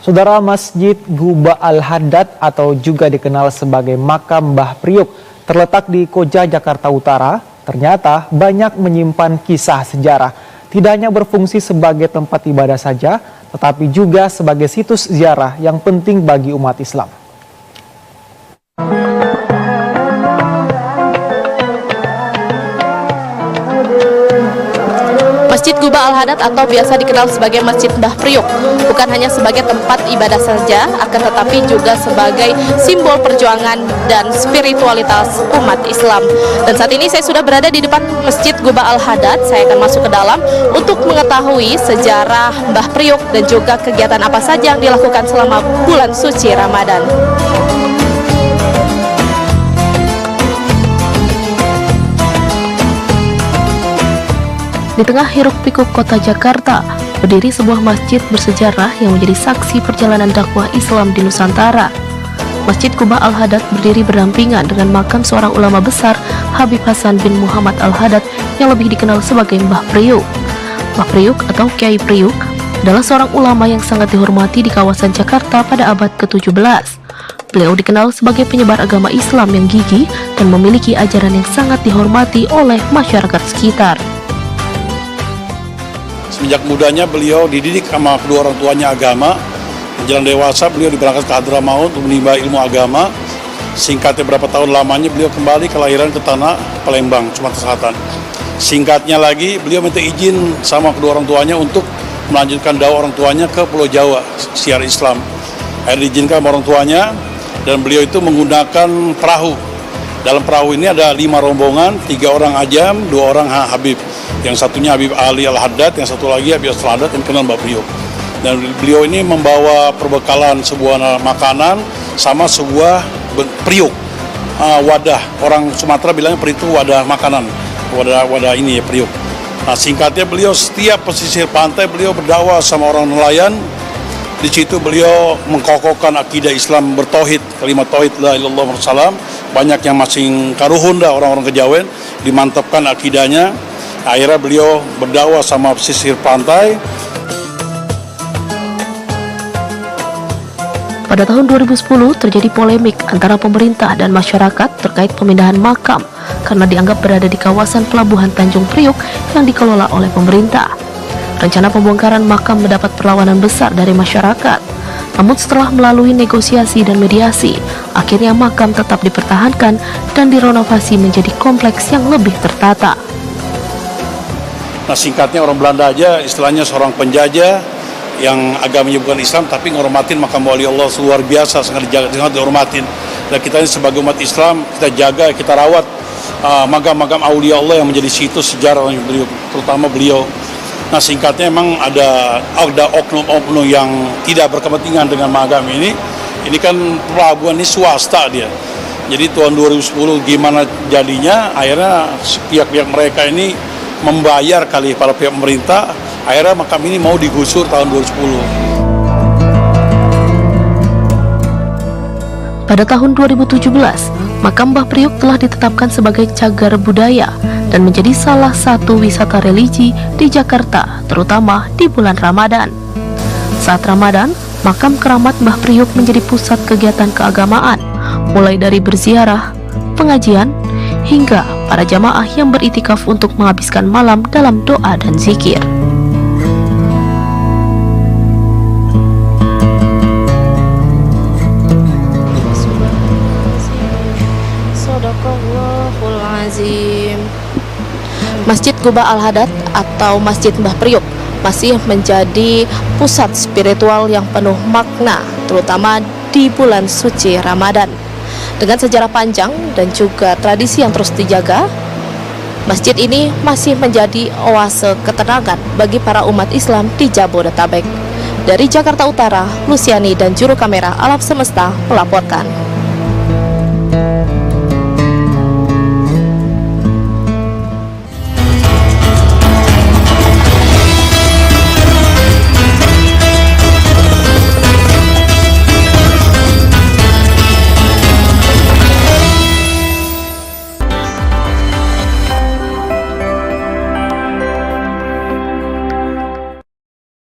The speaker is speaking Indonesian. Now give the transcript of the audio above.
Saudara, Masjid Guba Al-Haddad atau juga dikenal sebagai Makam Mbah Priuk terletak di Koja, Jakarta Utara, ternyata banyak menyimpan kisah sejarah. Tidak hanya berfungsi sebagai tempat ibadah saja, tetapi juga sebagai situs ziarah yang penting bagi umat Islam. Masjid Guba Al-Haddad atau biasa dikenal sebagai Masjid Mbah Priuk bukan hanya sebagai tempat ibadah saja, akan tetapi juga sebagai simbol perjuangan dan spiritualitas umat Islam. Dan saat ini saya sudah berada di depan Masjid Guba Al-Haddad. Saya akan masuk ke dalam untuk mengetahui sejarah Mbah Priuk dan juga kegiatan apa saja yang dilakukan selama bulan suci Ramadan. Di tengah hiruk-pikuk kota Jakarta, berdiri sebuah masjid bersejarah yang menjadi saksi perjalanan dakwah Islam di Nusantara. Masjid Guba Al-Haddad berdiri berdampingan dengan makam seorang ulama besar, Habib Hasan bin Muhammad Al-Haddad, yang lebih dikenal sebagai Mbah Priuk. Mbah Priuk atau Kiai Priuk adalah seorang ulama yang sangat dihormati di kawasan Jakarta pada abad ke-17. Beliau dikenal sebagai penyebar agama Islam yang gigih dan memiliki ajaran yang sangat dihormati oleh masyarakat sekitar. Sejak mudanya beliau dididik sama kedua orang tuanya agama. Menjelang dewasa beliau diberangkatkan ke Hadramaut untuk menimba ilmu agama. Singkatnya berapa tahun lamanya beliau kembali kelahiran ke tanah Palembang, Sumatera Selatan. Singkatnya lagi beliau minta izin sama kedua orang tuanya untuk melanjutkan dakwah orang tuanya ke Pulau Jawa, siar Islam. Akhirnya diizinkan sama orang tuanya dan beliau itu menggunakan perahu. Dalam perahu ini ada 5 rombongan, 3 orang ajam, 2 orang Habib. Yang satunya Habib Ali Al-Haddad, yang satu lagi Habib Al-Haddad yang kenal Mbah Priuk. Dan beliau ini membawa perbekalan sebuah makanan sama sebuah priuk, wadah. Orang Sumatera bilangnya priuk itu wadah makanan, wadah ini ya priuk. Nah singkatnya beliau setiap pesisir pantai beliau berdakwah sama orang nelayan. Di situ beliau mengkokohkan akidah Islam bertauhid, kalimat tauhid la ilaha illallah wassalam. Banyak yang masih karuhun dah orang-orang Kejawen, dimantapkan akidahnya. Akhirnya beliau berdakwah sama pesisir pantai. Pada tahun 2010 terjadi polemik antara pemerintah dan masyarakat terkait pemindahan makam karena dianggap berada di kawasan pelabuhan Tanjung Priuk yang dikelola oleh pemerintah. Rencana pembongkaran makam mendapat perlawanan besar dari masyarakat. Namun setelah melalui negosiasi dan mediasi, akhirnya makam tetap dipertahankan dan direnovasi menjadi kompleks yang lebih tertata. Nah singkatnya orang Belanda aja istilahnya seorang penjajah yang agamanya bukan Islam tapi menghormatin makam wali Allah luar biasa, sangat dijaga, sangat dihormatin. Dan kita ini sebagai umat Islam kita jaga, kita rawat makam-makam aulia Allah yang menjadi situs sejarah beliau, terutama beliau. Nah singkatnya memang ada oknum-oknum yang tidak berkepentingan dengan makam ini. Ini kan pelabuhan ini swasta dia. Jadi tahun 2010 gimana jadinya, akhirnya pihak-pihak mereka ini membayar kali para pihak pemerintah, akhirnya makam ini mau digusur tahun 2010. Pada tahun 2017, makam Mbah Priuk telah ditetapkan sebagai cagar budaya dan menjadi salah satu wisata religi di Jakarta, terutama di bulan Ramadan. Saat Ramadan, makam keramat Mbah Priuk menjadi pusat kegiatan keagamaan, mulai dari berziarah, pengajian, hingga para jamaah yang beritikaf untuk menghabiskan malam dalam doa dan zikir. Masjid Guba Al-Haddad atau Masjid Mbah Priuk masih menjadi pusat spiritual yang penuh makna, terutama di bulan suci Ramadan. Dengan sejarah panjang dan juga tradisi yang terus dijaga, masjid ini masih menjadi oase ketenangan bagi para umat Islam di Jabodetabek. Dari Jakarta Utara, Luciani dan juru kamera Alam Semesta melaporkan.